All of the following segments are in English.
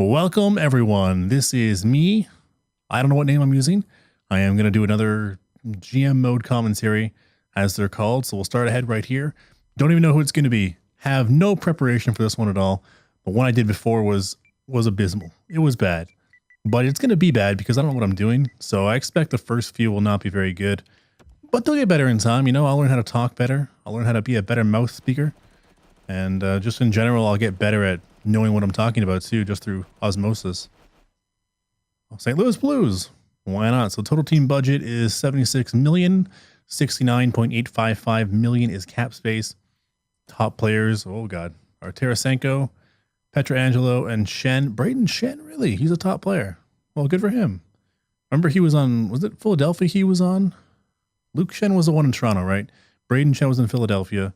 Welcome, everyone. This is me. I don't know what name I'm using. I am going to do another GM mode commentary, as they're called. So we'll start ahead right here. Don't even know who it's going to be. Have no preparation for this one at all. The one I did before was abysmal. It was bad. But it's going to be bad because I don't know what I'm doing. So I expect the first few will not be very good. But they'll get better in time. You know, I'll learn how to talk better. I'll learn how to be a better mouth speaker. And just in general, I'll get better at knowing what I'm talking about too, just through osmosis. St. Louis Blues. Why not? So total team budget is 76 million. 69.855 million is cap space. Top players, oh god, are Tarasenko, Pietrangelo, and Schenn. Braden Schenn, really? He's a top player. Well, good for him. Remember he was on, was it Philadelphia he was on? Luke Schenn was the one in Toronto, right? Braden Schenn was in Philadelphia.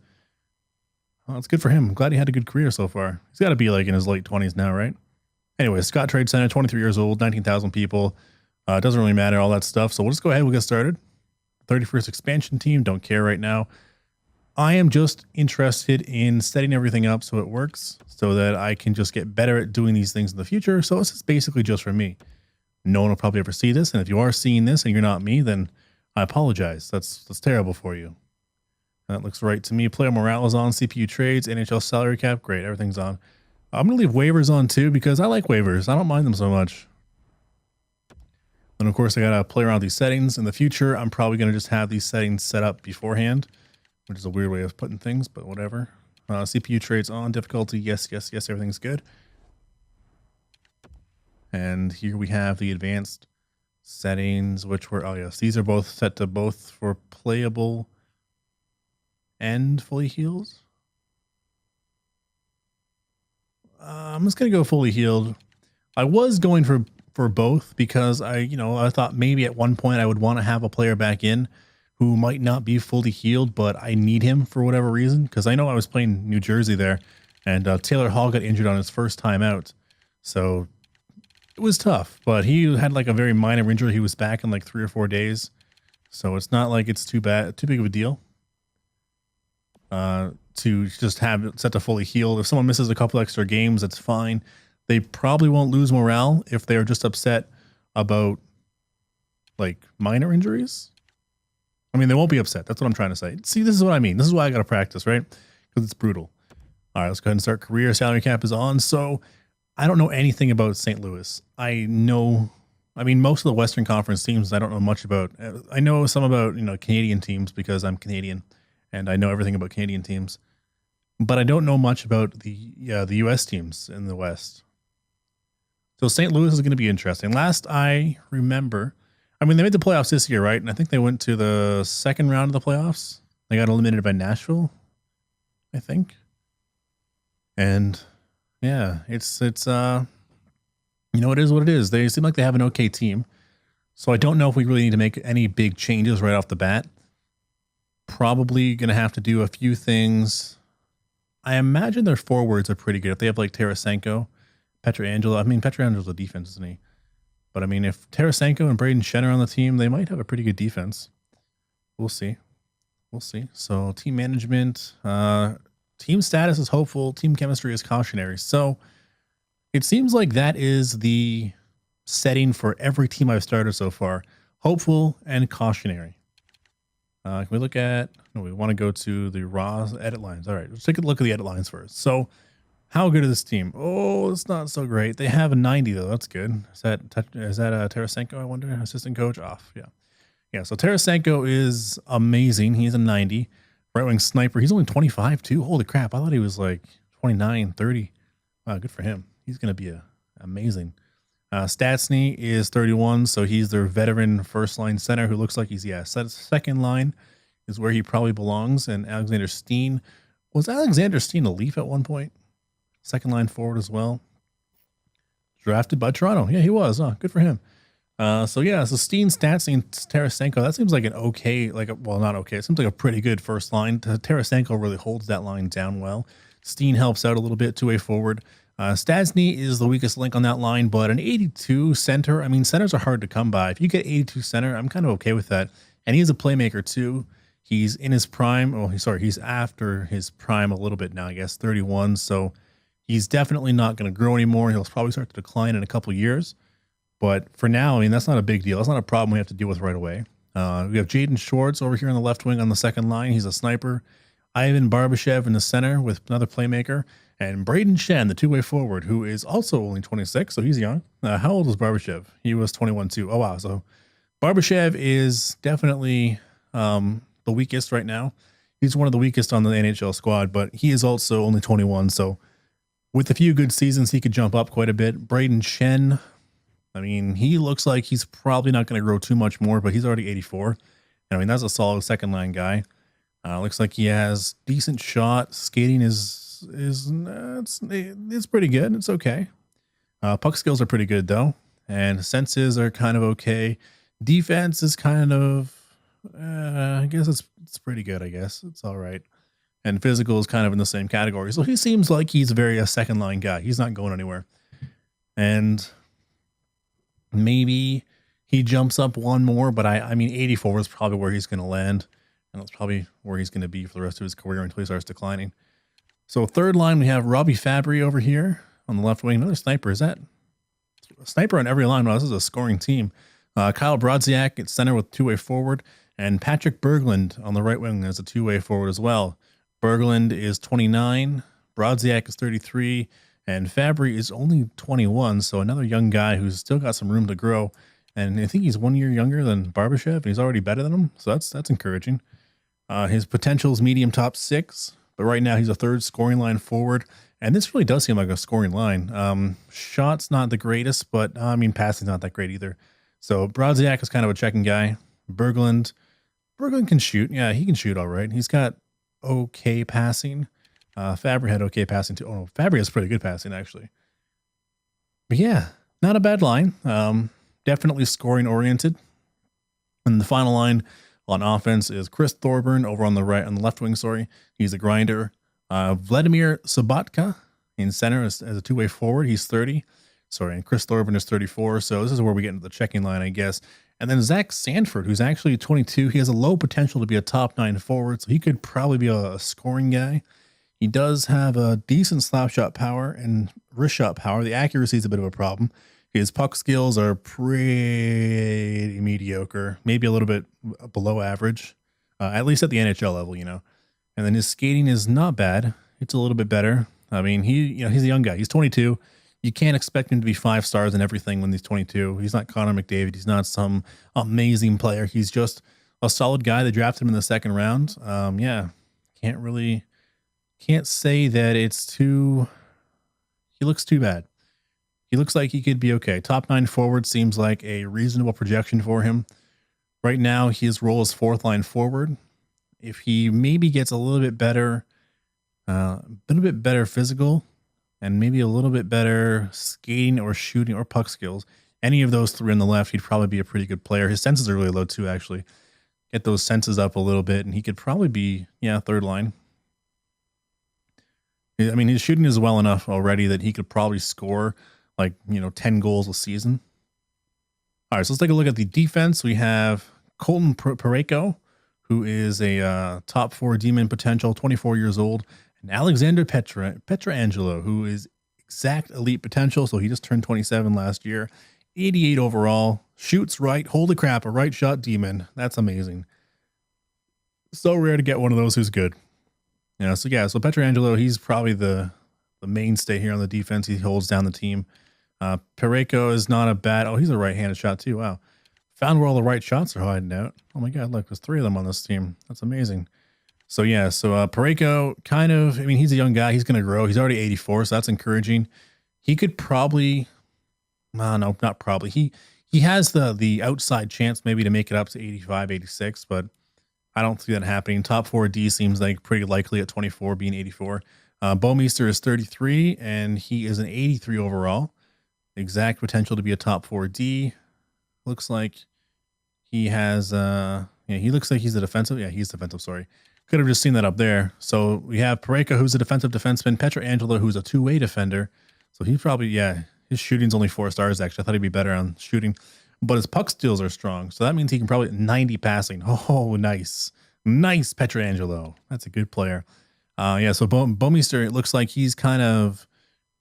Well, it's good for him. I'm glad he had a good career so far. He's got to be like in his late 20s now, right? Anyway, Scott Trade Center, 23 years old, 19,000 people. It doesn't really matter, all that stuff. So we'll just go ahead. We'll get started. 31st expansion team. Don't care right now. I am just interested in setting everything up so it works, so that I can just get better at doing these things in the future. So this is basically just for me. No one will probably ever see this. And if you are seeing this and you're not me, then I apologize. That's terrible for you. That looks right to me. Player morale is on. CPU trades, NHL salary cap. Great. Everything's on. I'm going to leave waivers on too because I like waivers. I don't mind them so much. And of course, I got to play around with these settings. In the future, I'm probably going to just have these settings set up beforehand, which is a weird way of putting things, but whatever. CPU trades on. Difficulty. Yes, yes, yes. Everything's good. And here we have the advanced settings, which were, oh yes, these are both set to both for playable and fully heals. I'm just gonna go fully healed. I was going for both because I thought maybe at one point I would want to have a player back in who might not be fully healed, but I need him for whatever reason. Because I know I was playing New Jersey there, and Taylor Hall got injured on his first time out, so it was tough. But he had like a very minor injury. He was back in like 3 or 4 days, so it's not like it's too big of a deal. To just have it set to fully healed. If someone misses a couple extra games, that's fine. They probably won't lose morale if they're just upset about like minor injuries. I mean, they won't be upset. That's what I'm trying to say. See, this is what I mean. This is why I got to practice, right? Because it's brutal. All right, let's go ahead and start. Career salary cap is on. So I don't know anything about St. Louis. I mean, most of the Western Conference teams, I don't know much about. I know some about, Canadian teams because I'm Canadian. And I know everything about Canadian teams, but I don't know much about the U.S. teams in the West. So St. Louis is going to be interesting. Last I remember, I mean, they made the playoffs this year, right? And I think they went to the second round of the playoffs. They got eliminated by Nashville, I think. And yeah, it is what it is. They seem like they have an okay team. So I don't know if we really need to make any big changes right off the bat. Probably going to have to do a few things. I imagine their forwards are pretty good. If they have like Tarasenko, Pietrangelo. I mean, Pietrangelo's a defense, isn't he? But I mean, if Tarasenko and Braden Schenn are on the team, they might have a pretty good defense. We'll see. We'll see. So team management, team status is hopeful. Team chemistry is cautionary. So it seems like that is the setting for every team I've started so far. Hopeful and cautionary. Can we look at, no, we want to go to the raw edit lines. All right, let's take a look at the edit lines first. So how good is this team? Oh, it's not so great. They have a 90 though. That's good. Is that Tarasenko, I wonder? Assistant coach off. Yeah. Yeah. So Tarasenko is amazing. He's a 90. Right wing sniper. He's only 25 too. Holy crap. I thought he was like 29, 30. Wow, good for him. He's going to be amazing. Stastny is 31, so he's their veteran first-line center who looks like he's, second line is where he probably belongs. And Alexander Steen. Was Alexander Steen a Leaf at one point? Second-line forward as well. Drafted by Toronto. Yeah, he was. Oh, good for him. So Steen, Stastny, and Tarasenko, that seems like an okay, not okay. It seems like a pretty good first line. Tarasenko really holds that line down well. Steen helps out a little bit, two-way forward. Stastny is the weakest link on that line, but an 82 center, I mean, centers are hard to come by. If you get 82 center, I'm kind of okay with that. And he's a playmaker too. He's in his prime. Oh, he's after his prime a little bit now, I guess, 31. So He's definitely not going to grow anymore. He'll probably start to decline in a couple years. But for now, I mean, that's not a big deal. That's not a problem we have to deal with right away. We have Jaden Schwartz over here on the left wing on the second line. He's a sniper. Ivan Barbashev in the center with another playmaker. And Braden Shen, the two-way forward, who is also only 26, so he's young. How old is Barbashev? He was 21 too. Oh, wow. So Barbashev is definitely the weakest right now. He's one of the weakest on the NHL squad, but he is also only 21. So with a few good seasons, he could jump up quite a bit. Braden Shen, I mean, he looks like he's probably not going to grow too much more, but he's already 84. I mean, that's a solid second line guy. Looks like he has decent shot. Skating is it's pretty good. It's okay. Puck skills are pretty good though, and senses are kind of okay. Defense is kind of, I guess it's pretty good. I guess it's all right. And physical is kind of in the same category. So he seems like he's a second line guy. He's not going anywhere. And maybe he jumps up one more, but I mean, 84 is probably where he's going to land. And that's probably where he's going to be for the rest of his career until he starts declining. So third line, we have Robbie Fabry over here on the left wing. Another sniper. Is that a sniper on every line? Well, this is a scoring team. Kyle Brodziak at center with two-way forward. And Patrick Berglund on the right wing as a two-way forward as well. Berglund is 29. Brodziak is 33. And Fabry is only 21. So another young guy who's still got some room to grow. And I think he's 1 year younger than Barbashev, and he's already better than him. So that's encouraging. His potential is medium top 6, but right now he's a third scoring line forward. And this really does seem like a scoring line. Shots not the greatest, but I mean, passing's not that great either. So Brodziak is kind of a checking guy. Berglund can shoot. Yeah, he can shoot all right. He's got okay passing. Fabry had okay passing too. Oh, no, Fabry has pretty good passing actually. But yeah, not a bad line. Definitely scoring oriented. And the final line on offense is Chris Thorburn over on the left wing. Sorry, he's a grinder. Vladimir Sobotka in center as a two-way forward. He's 30. Sorry, and Chris Thorburn is 34. So this is where we get into the checking line, I guess. And then Zach Sanford, who's actually 22. He has a low potential to be a top 9 forward, so he could probably be a scoring guy. He does have a decent slap shot power and wrist shot power. The accuracy is a bit of a problem. His puck skills are pretty mediocre, maybe a little bit below average, at least at the NHL level, you know. And then his skating is not bad. It's a little bit better. I mean, he's a young guy. He's 22. You can't expect him to be 5 stars in everything when he's 22. He's not Connor McDavid. He's not some amazing player. He's just a solid guy. They drafted him in the second round. Yeah, can't say that he looks too bad. He looks like he could be okay. Top 9 forward seems like a reasonable projection for him. Right now, his role is 4th line forward. If he maybe gets a little bit better physical, and maybe a little bit better skating or shooting or puck skills, any of those 3 on the left, he'd probably be a pretty good player. His senses are really low too, actually. Get those senses up a little bit, and he could probably be, 3rd line. I mean, his shooting is well enough already that he could probably score 10 goals a season. All right, so let's take a look at the defense. We have Colton Parayko, who is a top 4 D-man potential, 24 years old, and Alexander Pietrangelo, who is exact elite potential, so he just turned 27 last year, 88 overall, shoots right. Holy crap, a right shot D-man. That's amazing. So rare to get one of those who's good. So Pietrangelo, he's probably the mainstay here on the defense. He holds down the team. Parayko is not a bad. Oh, he's a right-handed shot too. Wow, found where all the right shots are hiding out. Oh my god, look, there's 3 of them on this team. That's amazing. So Parayko kind of. I mean, he's a young guy. He's going to grow. He's already 84, so that's encouraging. He could probably. No, not probably. He has the outside chance maybe to make it up to 85, 86, but I don't see that happening. Top 4 D seems like pretty likely at 24, being 84. Bouwmeester is 33, and he is an 83 overall. Exact potential to be a top 4 D. Looks like he has, he looks like he's a defensive. Yeah, he's defensive, sorry. Could have just seen that up there. So we have Parayko, who's a defensive defenseman. Pietrangelo, who's a 2-way defender. So he probably, his shooting's only 4 stars, actually. I thought he'd be better on shooting. But his puck skills are strong. So that means he can probably 90 passing. Oh, nice. Nice, Pietrangelo. That's a good player. So Bouwmeester, it looks like he's kind of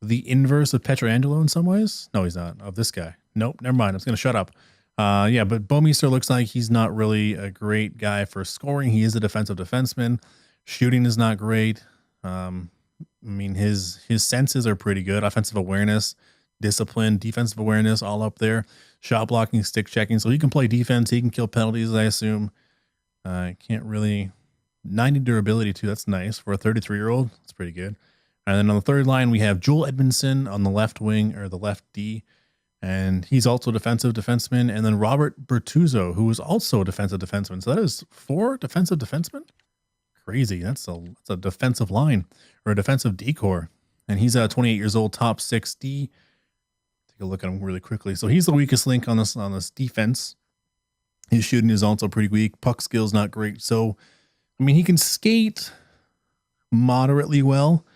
the inverse of Petrangelo in some ways. No, he's not. Of this guy. Nope, never mind. I'm just going to shut up. Yeah, but Bouwmeester looks like he's not really a great guy for scoring. He is a defensive defenseman. Shooting is not great. I mean, his senses are pretty good. Offensive awareness, discipline, defensive awareness, all up there. Shot blocking, stick checking. So he can play defense. He can kill penalties, I assume. Can't really 90 durability too. That's nice for a 33-year-old. That's pretty good. And then on the third line, we have Joel Edmondson on the left wing or the left D. And he's also a defensive defenseman. And then Robert Bertuzzo, who is also a defensive defenseman. So that is 4 defensive defensemen. Crazy. That's a defensive line or a defensive decor. And he's 28 years old, top 6D. Take a look at him really quickly. So he's the weakest link on this defense. His shooting is also pretty weak. Puck skill's not great. So, I mean, he can skate moderately well,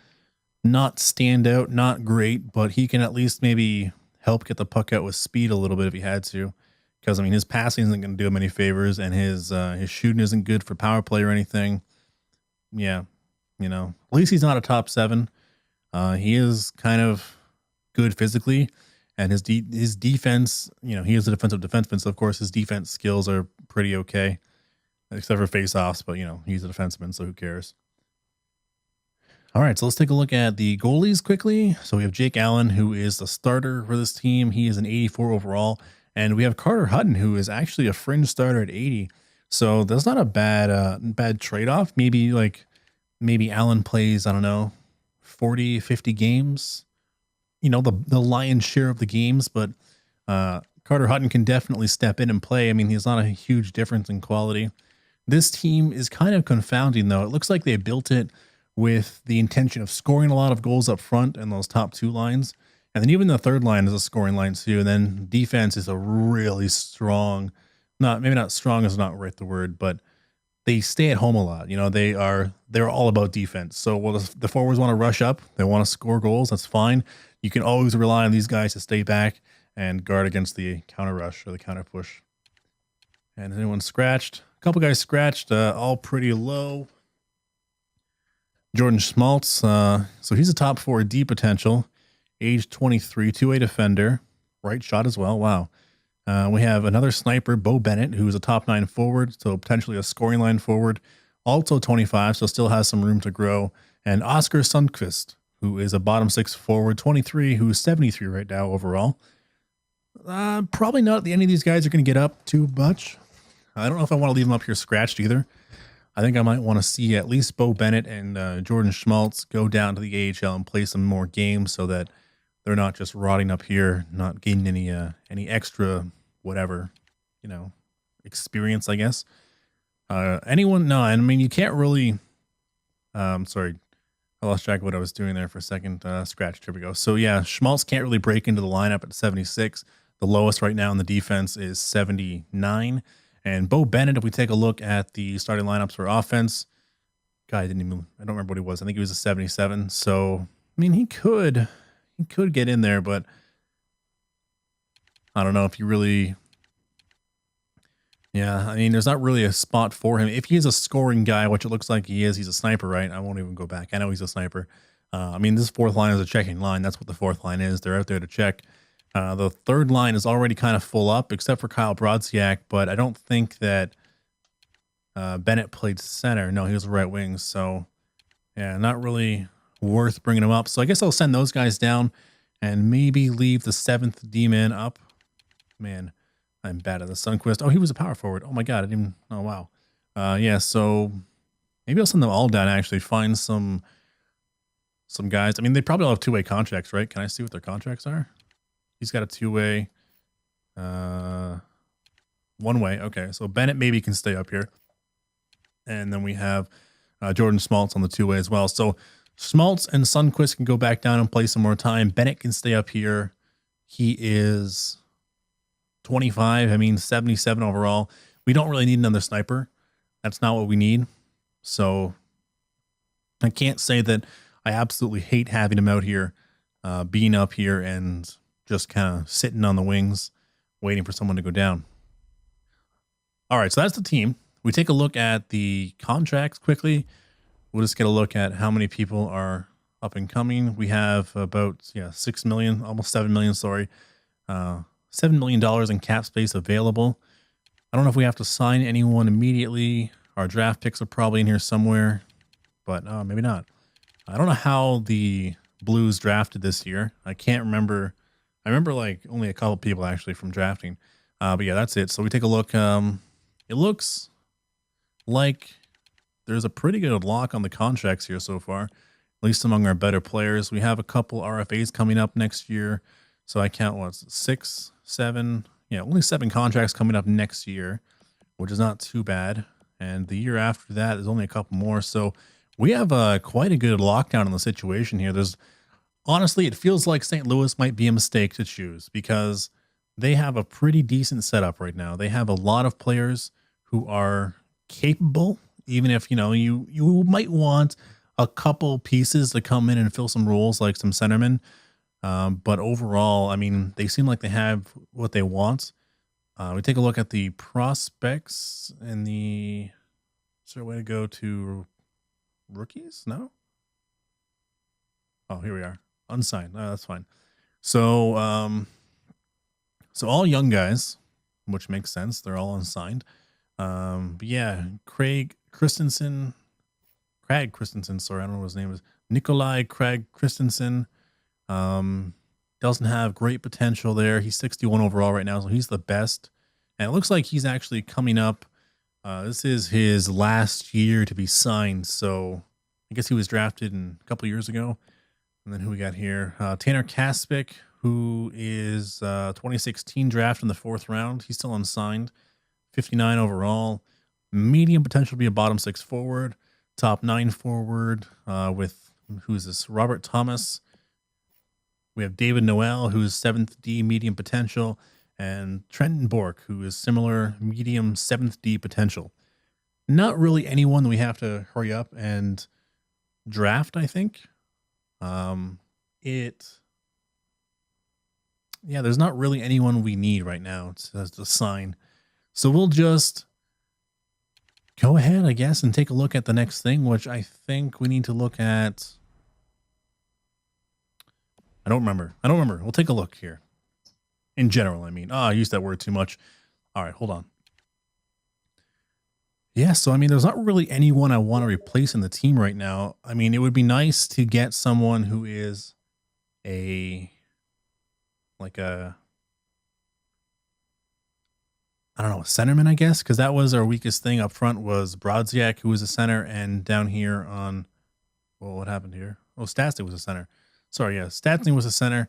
not stand out, not great, but he can at least maybe help get the puck out with speed a little bit if he had to. Because, I mean, his passing isn't going to do him any favors, and his shooting isn't good for power play or anything. Yeah, you know, at least he's not a top 7. He is kind of good physically, and his defense, you know, he is a defensive defenseman, so of course his defense skills are pretty okay, except for face-offs, but, you know, he's a defenseman, so who cares? All right, so let's take a look at the goalies quickly. So we have Jake Allen, who is the starter for this team. He is an 84 overall, and we have Carter Hutton, who is actually a fringe starter at 80. So that's not a bad trade-off. Maybe Allen plays, I don't know, 40, 50 games, you know, the lion's share of the games, but Carter Hutton can definitely step in and play. I mean, he's not a huge difference in quality. This team is kind of confounding, though. It looks like they built it with the intention of scoring a lot of goals up front in those top 2 lines. And then even the third line is a scoring line too. And then defense is a really strong, maybe not strong is not right the word, but they stay at home a lot. You know, they're all about defense. So the forwards want to rush up, they want to score goals. That's fine. You can always rely on these guys to stay back and guard against the counter rush or the counter push. And anyone scratched? A couple guys scratched, all pretty low. Jordan Schmaltz, so he's a top 4D potential, age 23, 2-way defender, right shot as well. Wow. We have another sniper, Bo Bennett, who's a top 9 forward, so potentially a scoring line forward, also 25, so still has some room to grow. And Oscar Sundqvist, who is a bottom 6 forward, 23, who's 73 right now overall. Probably not any of these guys are going to get up too much. I don't know if I want to leave them up here scratched either. I think I might want to see at least Bo Bennett and Jordan Schmaltz go down to the AHL and play some more games so that they're not just rotting up here, not gaining any extra whatever, you know, experience, I guess. Anyone? No, I mean, you can't really. Sorry, I lost track of what I was doing there for a second. Scratched. Here we go. So yeah, Schmaltz can't really break into the lineup at 76. The lowest right now in the defense is 79. And Bo Bennett, if we take a look at the starting lineups for offense, guy I don't remember what he was. I think he was a 77. So, I mean, he could get in there, but I don't know if he really, yeah, I mean, there's not really a spot for him. If he is a scoring guy, which it looks like he is, he's a sniper, right? I won't even go back. I know he's a sniper. I mean, this 4th line is a checking line. That's what the 4th line is. They're out there to check. The 3rd line is already kind of full up, except for Kyle Brodziak, but I don't think that Bennett played center. No, he was right wing. So, yeah, not really worth bringing him up. So I guess I'll send those guys down and maybe leave the 7th D-man up. Man, I'm bad at the Sundqvist. Oh, he was a power forward. Oh, my God. I didn't even... Oh, wow. Yeah, so maybe I'll send them all down, actually. Find some guys. I mean, they probably all have 2-way contracts, right? Can I see what their contracts are? He's got a 2-way, 1-way. Okay, so Bennett maybe can stay up here. And then we have Jordan Schmaltz on the 2-way as well. So Schmaltz and Sundqvist can go back down and play some more time. Bennett can stay up here. He is 25. I mean, 77 overall. We don't really need another sniper. That's not what we need. So I can't say that I absolutely hate having him out here, being up here and just kind of sitting on the wings, waiting for someone to go down. All right, so that's the team. We take a look at the contracts quickly. We'll just get a look at how many people are up and coming. We have about 6 million, almost 7 million. Sorry, $7 million in cap space available. I don't know if we have to sign anyone immediately. Our draft picks are probably in here somewhere, but maybe not. I don't know how the Blues drafted this year. I can't remember. I remember like only a couple people actually from drafting. But yeah, that's it. So we take a look. It looks like there's a pretty good lock on the contracts here so far, at least among our better players. We have a couple RFAs coming up next year. So I count what, 6, 7, only 7 contracts coming up next year, which is not too bad. And the year after that is only a couple more. So we have quite a good lockdown on the situation here. Honestly, it feels like St. Louis might be a mistake to choose because they have a pretty decent setup right now. They have a lot of players who are capable, even if, you might want a couple pieces to come in and fill some roles like some centermen. But overall, I mean, they seem like they have what they want. We take a look at the prospects and is there a way to go to rookies? No? Oh, here we are. Unsigned. Oh, that's fine. So, so all young guys, which makes sense. They're all unsigned. But yeah, Craig Christensen. Sorry, I don't know what his name is. Nikolai Craig Christensen. Doesn't have great potential there. He's 61 overall right now, so he's the best. And it looks like he's actually coming up. This is his last year to be signed. So I guess he was drafted a couple years ago. And then who we got here? Tanner Kaspick, who is 2016 draft in the 4th round. He's still unsigned. 59 overall. Medium potential to be a bottom 6 forward. Top 9 forward with, who is this? Robert Thomas. We have David Noel, who's 7th D medium potential. And Trenton Bork, who is similar medium 7th D potential. Not really anyone that we have to hurry up and draft, I think. There's not really anyone we need right now to sign. So we'll just go ahead, I guess, and take a look at the next thing, which I think we need to look at. I don't remember. We'll take a look here. In general, I mean. I used that word too much. All right, hold on. Yeah, so I mean, there's not really anyone I want to replace in the team right now. I mean, it would be nice to get someone who is I don't know, a centerman, I guess, because that was our weakest thing up front was Brodziak, who was a center, and down here on, well, what happened here? Oh, Stastny was a center. Sorry, yeah, Stastny was a center,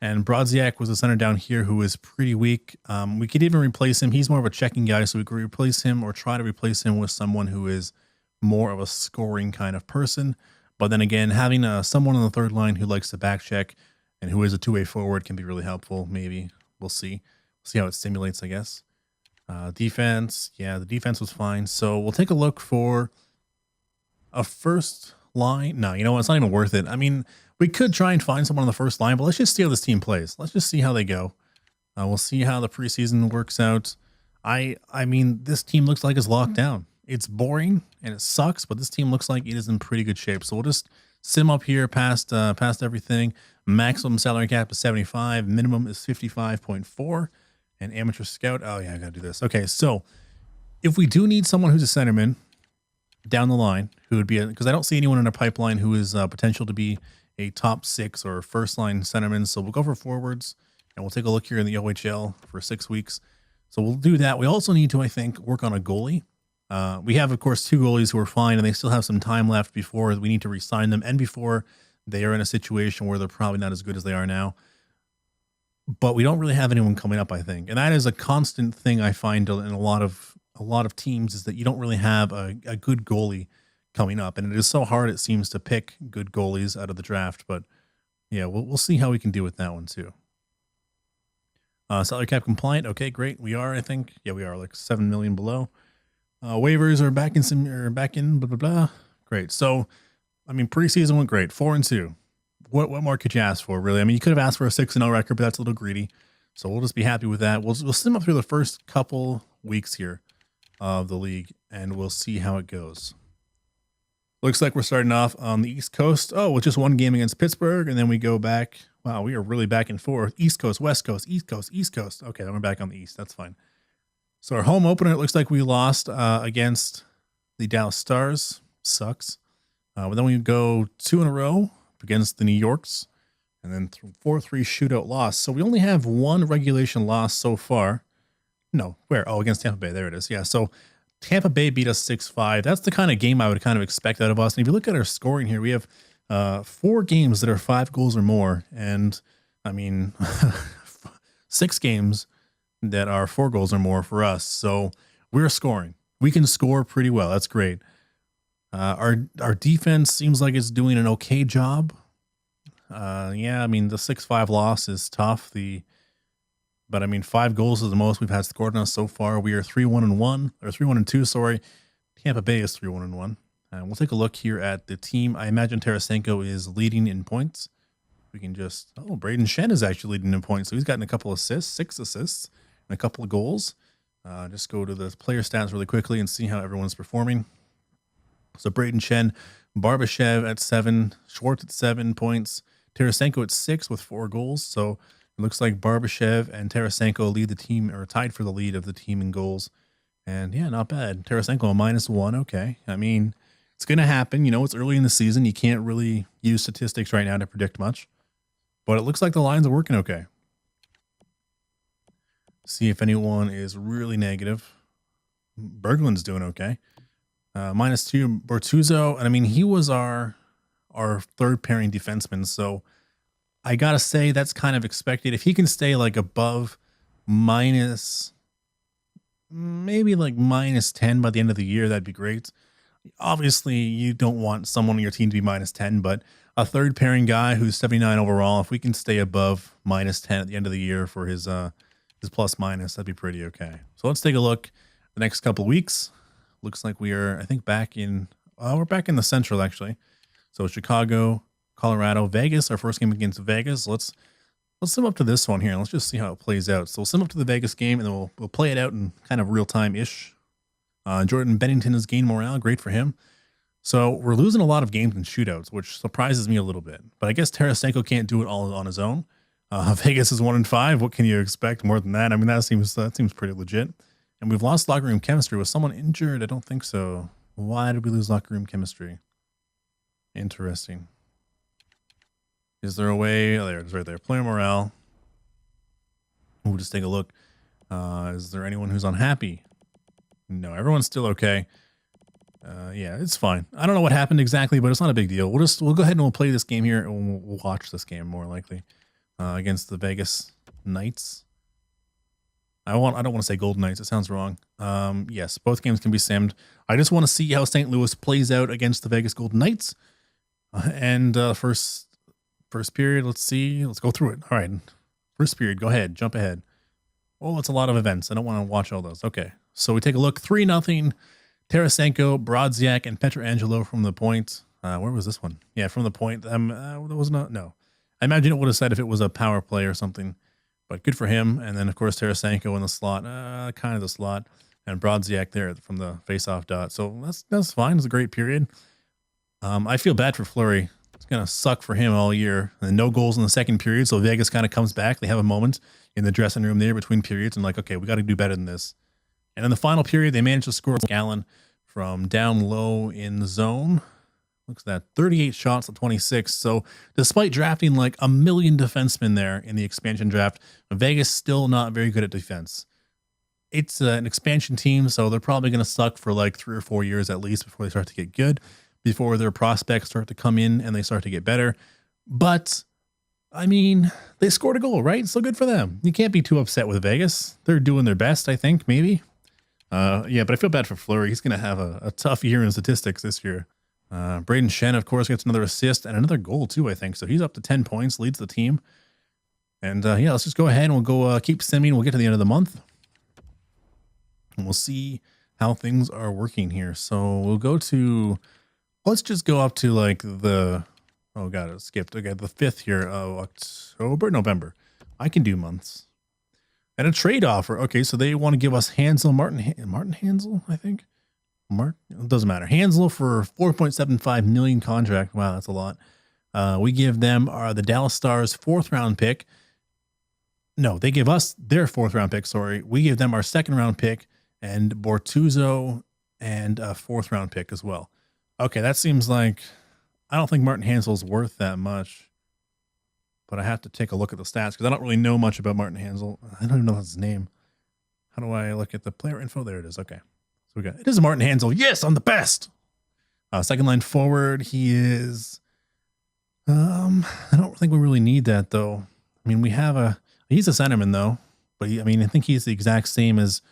and Brodziak was a center down here who was pretty weak. We could even replace him. He's more of a checking guy, so we could replace him or try to replace him with someone who is more of a scoring kind of person. But then again, having someone on the 3rd line who likes to back check and who is a 2-way forward can be really helpful. Maybe we'll see. See how it stimulates, I guess. Defense, yeah, the defense was fine. So we'll take a look for a first line. No, you know what? It's not even worth it. I mean, we could try and find someone on the first line, but let's just see how this team plays. Let's just see how they go. We'll see how the preseason works out. I mean, this team looks like it's locked down. It's boring and it sucks, but this team looks like it is in pretty good shape. So we'll just sim up here past everything. Maximum salary cap is 75. Minimum is 55.4. And amateur scout. Oh yeah, I gotta do this. Okay, so if we do need someone who's a centerman down the line, who would be because I don't see anyone in our pipeline who is potential to be a top 6 or first line centerman. So we'll go for forwards and we'll take a look here in the OHL for 6 weeks. So we'll do that. We also need to, I think, work on a goalie. We have, of course, 2 goalies who are fine, and they still have some time left before we need to re-sign them and before they are in a situation where they're probably not as good as they are now. But we don't really have anyone coming up, I think. And that is a constant thing I find in a lot of teams is that you don't really have a good goalie coming up. And it is so hard, it seems, to pick good goalies out of the draft. But yeah, we'll see how we can do with that one too. Salary cap compliant. Okay, great. We are, I think. Yeah, we are like 7 million below. Waivers are back in blah, blah, blah. Great. So, I mean, preseason went great. 4-2. What more could you ask for, really? I mean, you could have asked for a 6-0 record, but that's a little greedy. So we'll just be happy with that. We'll sim up through the first couple weeks here of the league, and we'll see how it goes. Looks like we're starting off on the East Coast. Oh, with just one game against Pittsburgh, and then we go back. Wow, we are really back and forth. East Coast, West Coast, East Coast, East Coast. Okay, then we're back on the East. That's fine. So our home opener, it looks like we lost against the Dallas Stars. Sucks. But then we go 2 in a row against the New Yorks, and then 4-3 shootout loss. So we only have one regulation loss so far. No, where? Oh, against Tampa Bay. There it is. Yeah, so Tampa Bay beat us 6-5. That's the kind of game I would kind of expect out of us. And if you look at our scoring here, we have 4 games that are 5 goals or more. And, I mean, 6 games that are 4 goals or more for us. So we're scoring. We can score pretty well. That's great. Our defense seems like it's doing an okay job. Yeah, I mean, the 6-5 loss is tough. But I mean, 5 goals is the most we've had scored on us so far. We are 3-1-1 or 3-1-2. Sorry, Tampa Bay is 3-1-1. We'll take a look here at the team. I imagine Tarasenko is leading in points. We can just Braden Shen is actually leading in points. So he's gotten a couple assists, 6 assists, and a couple of goals. Just go to the player stats really quickly and see how everyone's performing. So Braden Shen, Barbashev at 7, Schwartz at 7 points, Tarasenko at 6 with 4 goals. So it looks like Barbashev and Tarasenko lead the team, or tied for the lead of the team in goals. And yeah, not bad. Tarasenko a -1. Okay. I mean, it's going to happen. You know, it's early in the season. You can't really use statistics right now to predict much. But it looks like the lines are working okay. See if anyone is really negative. Berglund's doing okay. -2 Bortuzzo. And I mean, he was our third pairing defenseman. So I got to say that's kind of expected. If he can stay like above maybe like -10 by the end of the year, that'd be great. Obviously, you don't want someone on your team to be -10, but a third pairing guy who's 79 overall, if we can stay above -10 at the end of the year for his plus minus, that'd be pretty okay. So let's take a look the next couple of weeks. Looks like we are, I think, we're back in the Central actually. So Chicago, Colorado, Vegas, our first game against Vegas. Let's sim up to this one here. Let's just see how it plays out. So we'll sim up to the Vegas game, and then we'll play it out in kind of real time-ish. Jordan Bennington has gained morale. Great for him. So we're losing a lot of games in shootouts, which surprises me a little bit. But I guess Tarasenko can't do it all on his own. Vegas is 1-5. What can you expect more than that? I mean, that seems pretty legit. And we've lost locker room chemistry. Was someone injured? I don't think so. Why did we lose locker room chemistry? Interesting. Is there a way? Oh, there it is right there. Player morale. We'll just take a look. Is there anyone who's unhappy? No, everyone's still okay. Yeah, it's fine. I don't know what happened exactly, but it's not a big deal. We'll go ahead and we'll play this game here, and we'll watch this game more likely against the Vegas Knights. I don't want to say Golden Knights. It sounds wrong. Yes, both games can be simmed. I just want to see how St. Louis plays out against the Vegas Golden Knights. And first period, let's see. Let's go through it. All right. First period, go ahead. Jump ahead. Oh, it's a lot of events. I don't want to watch all those. Okay. So we take a look. 3-0. Tarasenko, Brodziak, and Pietrangelo from the point. Where was this one? Yeah, from the point. There was no. I imagine it would have said if it was a power play or something. But good for him. And then, of course, Tarasenko in the slot. Kind of the slot. And Brodziak there from the face-off dot. So that's fine. It's a great period. I feel bad for Fleury. It's going to suck for him all year. And no goals in the second period, so Vegas kind of comes back. They have a moment in the dressing room there between periods and like, okay, we got to do better than this. And in the final period, they managed to score Allen from down low in the zone. Looks at that, 38 shots to 26. So despite drafting like a million defensemen there in the expansion draft, Vegas still not very good at defense. It's an expansion team, so they're probably going to suck for like 3 or 4 years at least before they start to get good, before their prospects start to come in and they start to get better. But, I mean, they scored a goal, right? So good for them. You can't be too upset with Vegas. They're doing their best, I think, maybe. Yeah, but I feel bad for Fleury. He's going to have a tough year in statistics this year. Braden Shen, of course, gets another assist and another goal, too, I think. So he's up to 10 points, leads the team. And, yeah, let's just go ahead and we'll go keep simming. We'll get to the end of the month. And we'll see how things are working here. So we'll go to... Let's just go up to, like, the... Oh, God, it skipped. Okay, the 5th here of November. I can do months. And a trade offer. Okay, so they want to give us Martin Hansel, I think. Mark, it doesn't matter. Hansel for 4.75 million contract. Wow, that's a lot. We give them the Dallas Stars 4th round pick. No, they give us their 4th round pick. Sorry, we give them our 2nd round pick and Bortuzzo and a 4th round pick as well. Okay, that seems like I don't think Martin Hansel's worth that much, but I have to take a look at the stats because I don't really know much about Martin Hansel. I don't even know his name. How do I look at the player info? There it is. Okay, so we got it is Martin Hansel. Yes, I'm the best. Second line forward, he is. I don't think we really need that though. I mean, he's a centerman though, but I think he's the exact same as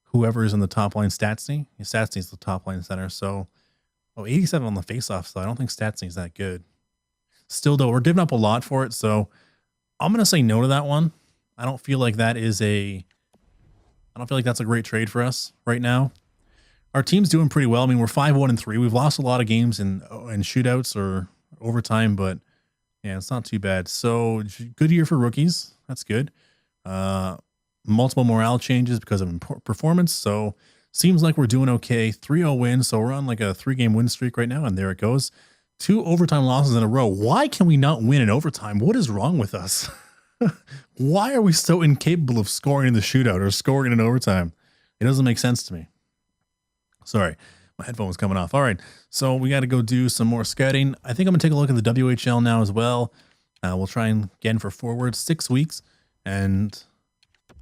whoever is in the top line. Stastny. Stastny's the top line center. So, 87 on the faceoff. So I don't think Stastny's that good. Still though, we're giving up a lot for it. So I'm gonna say no to that one. I don't feel like that's a great trade for us right now. Our team's doing pretty well. I mean, we're 5-1-3. We've lost a lot of games in shootouts or overtime, but yeah, it's not too bad. So good year for rookies. That's good. Multiple morale changes because of performance. So seems like we're doing okay. 3-0 win. So we're on like a 3-game win streak right now. And there it goes. 2 overtime losses in a row. Why can we not win in overtime? What is wrong with us? Why are we so incapable of scoring in the shootout or scoring in overtime? It doesn't make sense to me. Sorry, my headphone was coming off. All right, so we got to go do some more scouting. I think I'm going to take a look at the WHL now as well. We'll try and again for forwards 6 weeks. And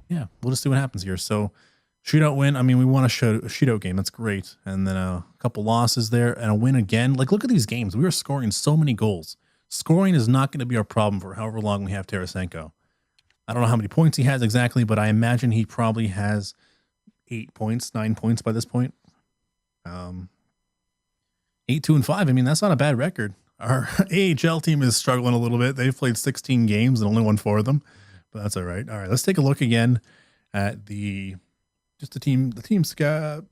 yeah, we'll just see what happens here. So shootout win. I mean, we want a shootout game. That's great. And then a couple losses there and a win again. Like, look at these games. We are scoring so many goals. Scoring is not going to be our problem for however long we have Tarasenko. I don't know how many points he has exactly, but I imagine he probably has 8 points, 9 points by this point. 8-2-5. I mean, that's not a bad record. Our AHL team is struggling a little bit. They've played 16 games and only won 4 of them, but that's all right. All right, let's take a look again at the team stats.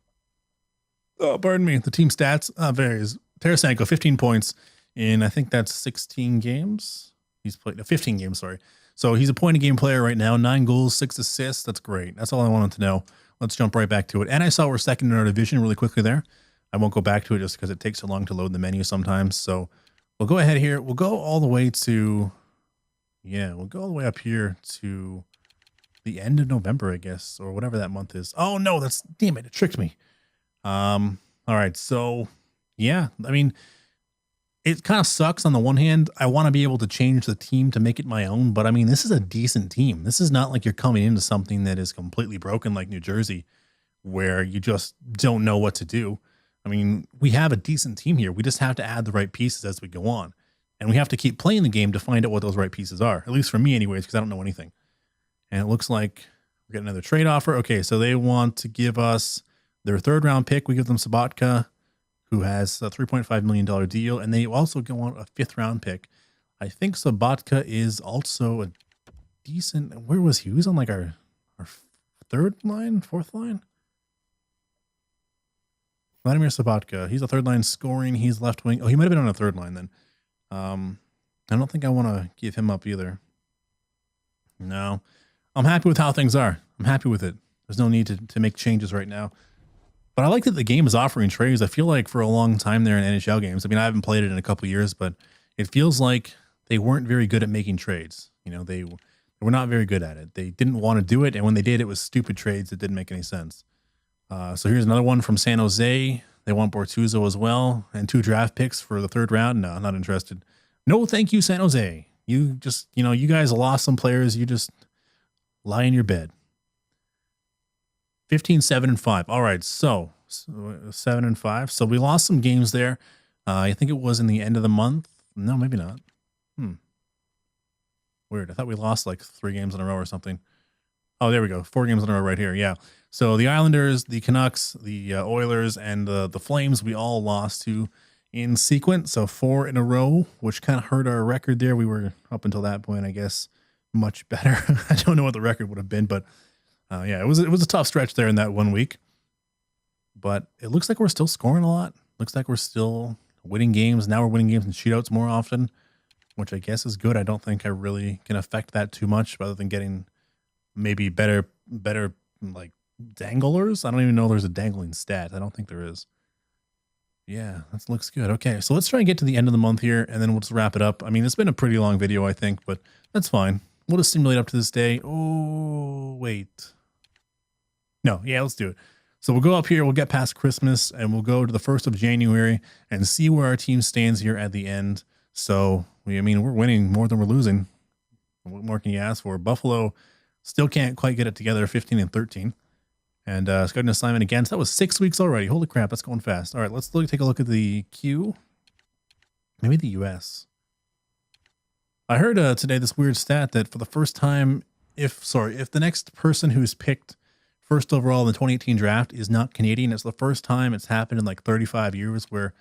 Oh, pardon me. The team stats varies. Tarasenko, 15 points in, I think that's 16 games. He's played 15 games. Sorry. So he's a point a game player right now. 9 goals, 6 assists. That's great. That's all I wanted to know. Let's jump right back to it. And I saw we're second in our division really quickly there. I won't go back to it just because it takes so long to load the menu sometimes. So we'll go ahead here. We'll go all the way to, we'll go all the way up here to the end of November, I guess, or whatever that month is. Oh no, damn it. It tricked me. All right. So yeah, I mean, it kind of sucks on the one hand. I want to be able to change the team to make it my own, but I mean, this is a decent team. This is not like you're coming into something that is completely broken like New Jersey, where you just don't know what to do. I mean, we have a decent team here. We just have to add the right pieces as we go on. And we have to keep playing the game to find out what those right pieces are, at least for me anyways, because I don't know anything. And it looks like we're getting another trade offer. Okay, so they want to give us their 3rd round pick. We give them Sabatka, who has a $3.5 million deal, and they also go on a 5th round pick. I think Sabatka is also a decent. Where was he? He was on like our 3rd line, 4th line. Vladimir Sabatka. He's a 3rd line scoring. He's left wing. Oh, he might have been on a 3rd line then. I don't think I want to give him up either. No, I'm happy with how things are. I'm happy with it. There's no need to make changes right now. But I like that the game is offering trades. I feel like for a long time there in NHL games, I mean, I haven't played it in a couple of years, but it feels like they weren't very good at making trades. You know, they were not very good at it. They didn't want to do it. And when they did, it was stupid trades that didn't make any sense. So here's another one from San Jose. They want Bortuzzo as well and 2 draft picks for the 3rd round. No, not interested. No, thank you, San Jose. You just, you guys lost some players. You just lie in your bed. 15-7-5. All right, so 7-5. So we lost some games there. I think it was in the end of the month. No, maybe not. Weird. I thought we lost like 3 games in a row or something. Oh, there we go. 4 games in a row right here. Yeah. So the Islanders, the Canucks, the Oilers, and the Flames, we all lost to in sequence. So 4 in a row, which kind of hurt our record there. We were up until that point, I guess, much better. I don't know what the record would have been, but yeah, it was a tough stretch there in that 1 week. But it looks like we're still scoring a lot. Looks like we're still winning games. Now we're winning games in shootouts more often, which I guess is good. I don't think I really can affect that too much other than getting maybe better like danglers. I don't even know there's a dangling stat. I don't think there is. Yeah, that looks good. Okay, so let's try and get to the end of the month here, and then we'll just wrap it up. I mean, it's been a pretty long video, I think, but that's fine. We'll just simulate up to this day. Oh, wait. No, yeah, let's do it. So we'll go up here, we'll get past Christmas, and we'll go to the 1st of January and see where our team stands here at the end. So, I mean, we're winning more than we're losing. What more can you ask for? Buffalo still can't quite get it together, 15-13. And it's got an assignment again. So that was 6 weeks already. Holy crap, that's going fast. All right, let's take a look at the Q. Maybe the US. I heard today this weird stat that for the first time, if the next person who's picked first overall in the 2018 draft is not Canadian, it's the first time it's happened in like 35 years where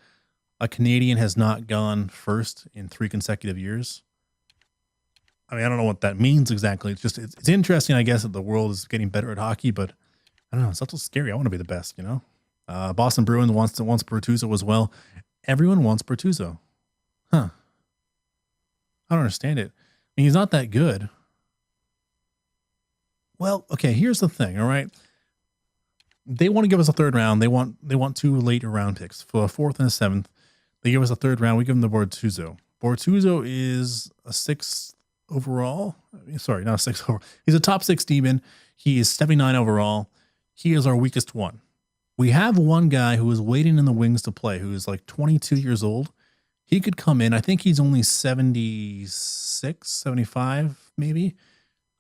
a Canadian has not gone first in 3 consecutive years. I mean, I don't know what that means exactly. It's just, it's interesting, I guess, that the world is getting better at hockey, but I don't know. It's also scary. I want to be the best, you know? Boston Bruins wants Bertuzzo as well. Everyone wants Bertuzzo. Huh. I don't understand it. I mean, he's not that good. Well, okay, here's the thing, all right? They want to give us a 3rd round. They want 2 later round picks for a 4th and a 7th. They give us a 3rd round. We give them the Bertuzzo. Bertuzzo is a 6th overall. Sorry, not a 6th overall. He's a top 6 demon. He is 79 overall. He is our weakest one. We have one guy who is waiting in the wings to play, who is like 22 years old. He could come in. I think he's only 76, 75, maybe.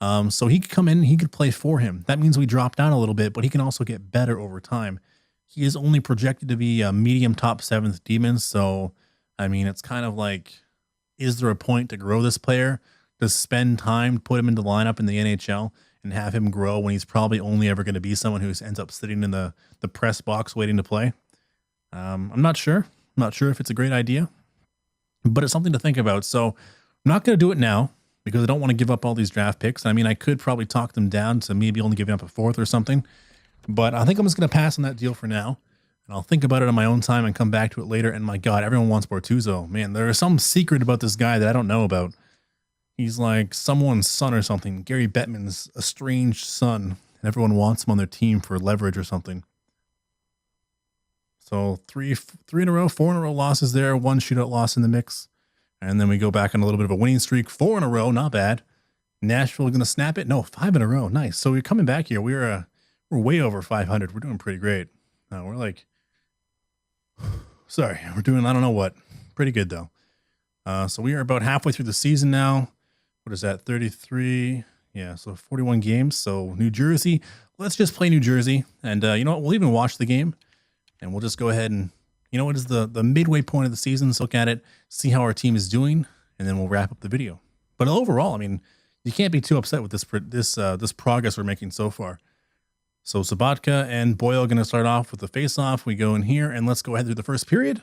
So he could come in, he could play for him. That means we drop down a little bit, but he can also get better over time. He is only projected to be a medium top 7th demon. So, I mean, it's kind of like, is there a point to grow this player? To spend time, put him into the lineup in the NHL and have him grow when he's probably only ever going to be someone who ends up sitting in the press box waiting to play? I'm not sure. I'm not sure if it's a great idea, but it's something to think about. So I'm not going to do it now because I don't want to give up all these draft picks. I mean, I could probably talk them down to maybe only giving up a 4th or something, but I think I'm just going to pass on that deal for now. And I'll think about it on my own time and come back to it later. And my God, everyone wants Bertuzzo. Man, there is some secret about this guy that I don't know about. He's like someone's son or something. Gary Bettman's estranged son. And everyone wants him on their team for leverage or something. So three in a row, 4 in a row losses there. 1 shootout loss in the mix. And then we go back on a little bit of a winning streak. 4 in a row, not bad. Nashville going to snap it? No, 5 in a row. Nice. So we're coming back here. We're way over 500. We're doing pretty great. We're like, sorry, we're doing, I don't know what. Pretty good though. So we are about halfway through the season now. What is that? 33. Yeah, so 41 games. So New Jersey. Let's just play New Jersey. And you know what? We'll even watch the game. And we'll just go ahead and, you know what is the midway point of the season. Let's look at it, see how our team is doing, and then we'll wrap up the video. But overall, I mean, you can't be too upset with this progress we're making so far. So Sabatka and Boyle are going to start off with the face-off. We go in here, and let's go ahead through the first period.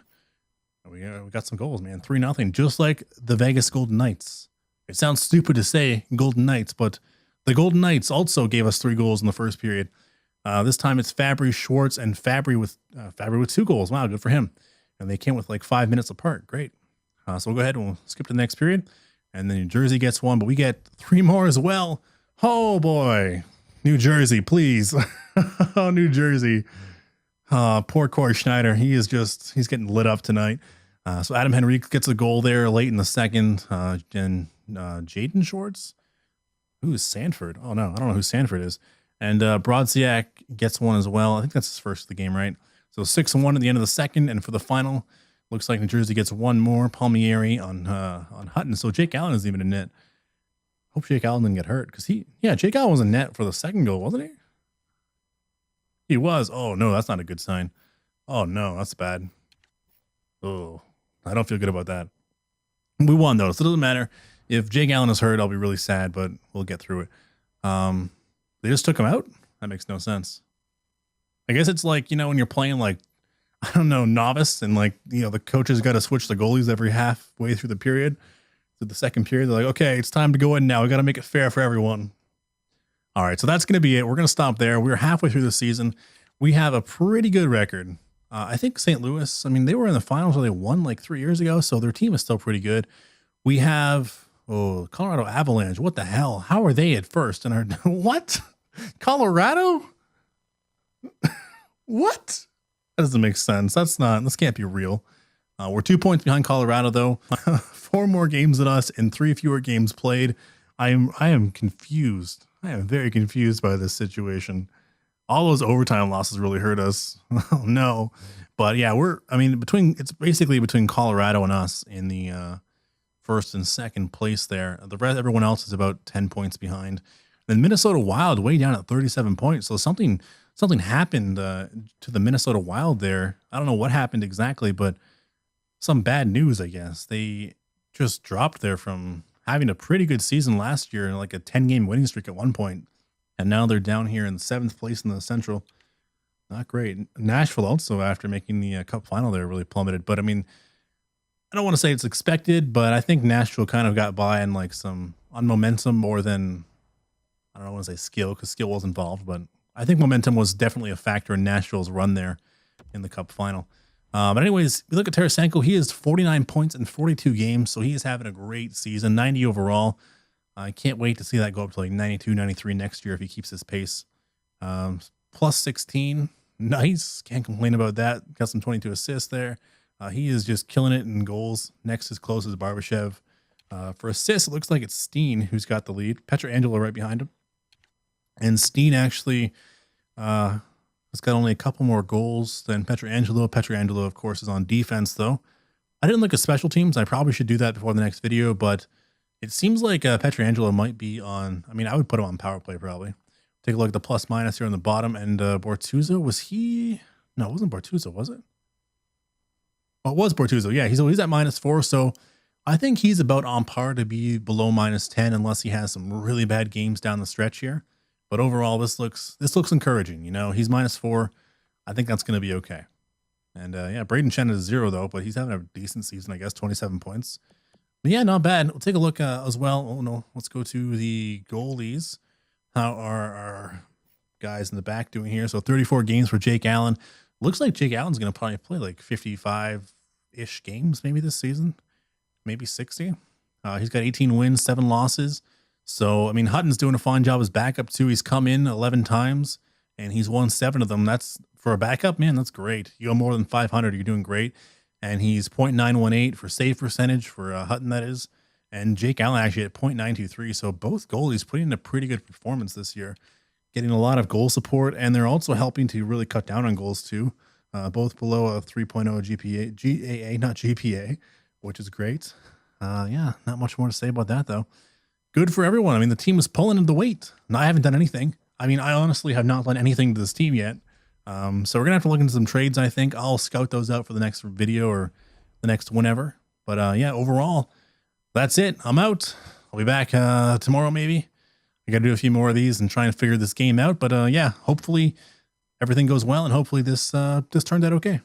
We got some goals, man. 3-0, just like the Vegas Golden Knights. It sounds stupid to say Golden Knights, but the Golden Knights also gave us 3 goals in the first period. This time it's Fabry, Schwartz, and Fabry with 2 goals. Wow, good for him. And they came with like 5 minutes apart. Great. So we'll go ahead and we'll skip to the next period. And then New Jersey gets 1, but we get 3 more as well. Oh, boy. New Jersey, please. Oh, New Jersey. Poor Corey Schneider. He's getting lit up tonight. So Adam Henrique gets a goal there late in the second. And Jaden Schwartz? Who is Sanford? Oh, no, I don't know who Sanford is. And Brodziak gets 1 as well. I think that's his first of the game, right? So 6-1 at the end of the second. And for the final, looks like New Jersey gets 1 more. Palmieri on Hutton. So Jake Allen isn't even in net. Hope Jake Allen didn't get hurt. Because Jake Allen was in net for the second goal, wasn't he? He was. Oh, no, that's not a good sign. Oh, no, that's bad. Oh, I don't feel good about that. We won, though, so it doesn't matter. If Jake Allen is hurt, I'll be really sad, but we'll get through it. They just took him out? That makes no sense. I guess it's like, you know, when you're playing like, I don't know, novice, and like, you know, the coaches got to switch the goalies every halfway through the period. So the second period, they're like, okay, it's time to go in now. We got to make it fair for everyone. All right, so that's going to be it. We're going to stop there. We're halfway through the season. We have a pretty good record. I think St. Louis, I mean, they were in the finals where they won like 3 years ago, so their team is still pretty good. We have, Colorado Avalanche. What the hell? How are they at first? And what? Colorado? What? That doesn't make sense. This can't be real. We're 2 points behind Colorado though. 4 more games than us and 3 fewer games played. I am confused. I am very confused by this situation. All those overtime losses really hurt us. Oh no. But yeah, it's basically between Colorado and us in the first and second place there. Everyone else is about 10 points behind. Then Minnesota Wild way down at 37 points. So something happened to the Minnesota Wild there. I don't know what happened exactly, but some bad news, I guess. They just dropped there from having a pretty good season last year, like a 10-game winning streak at one point. And now they're down here in 7th place in the Central. Not great. Nashville also, after making the Cup final there, really plummeted. But I mean, I don't want to say it's expected, but I think Nashville kind of got by on momentum more than, I don't want to say skill, because skill was involved, but I think momentum was definitely a factor in Nashville's run there in the Cup final. But anyways, we look at Tarasenko. He has 49 points in 42 games, so he is having a great season, 90 overall. I can't wait to see that go up to like 92, 93 next year if he keeps his pace. Plus 16, nice. Can't complain about that. Got some 22 assists there. He is just killing it in goals. Next is close as Barbashev. For assists, it looks like it's Steen who's got the lead. Pietrangelo right behind him. And Steen actually has got only a couple more goals than Pietrangelo. Pietrangelo, of course, is on defense, though. I didn't look at special teams. I probably should do that before the next video, but it seems like Pietrangelo might be on, I would put him on power play probably. Take a look at the plus minus here on the bottom. And Bortuzzo, was he? No, it wasn't Bortuzzo, was it? Well, it was Bortuzzo. Yeah, he's at -4. So I think he's about on par to be below -10 unless he has some really bad games down the stretch here. But overall, this looks encouraging. You know, he's -4. I think that's going to be okay. And yeah, Braden Chen is 0 though, but he's having a decent season, I guess, 27 points. But yeah, not bad. We'll take a look as well. Oh no, let's go to the goalies. How are our guys in the back doing here? So 34 games for Jake Allen. Looks like Jake Allen's going to probably play like 55-ish games maybe this season, maybe 60. He's got 18 wins, 7 losses. So, I mean, Hutton's doing a fine job as backup too. He's come in 11 times and he's won 7 of them. That's for a backup, man, that's great. You go more than 500, you're doing great. And he's .918 for save percentage for Hutton, that is. And Jake Allen actually at .923. So both goalies putting in a pretty good performance this year, getting a lot of goal support. And they're also helping to really cut down on goals too. Both below a 3.0 GAA, not GPA, which is great. Yeah, not much more to say about that though. Good for everyone. I mean, the team is pulling in the weight. And I haven't done anything. I mean, I honestly have not done anything to this team yet. So we're going to have to look into some trades, I think. I'll scout those out for the next video or the next whenever. But yeah, overall, that's it. I'm out. I'll be back tomorrow maybe. I got to do a few more of these and try and figure this game out. But yeah, hopefully everything goes well and hopefully this turned out okay.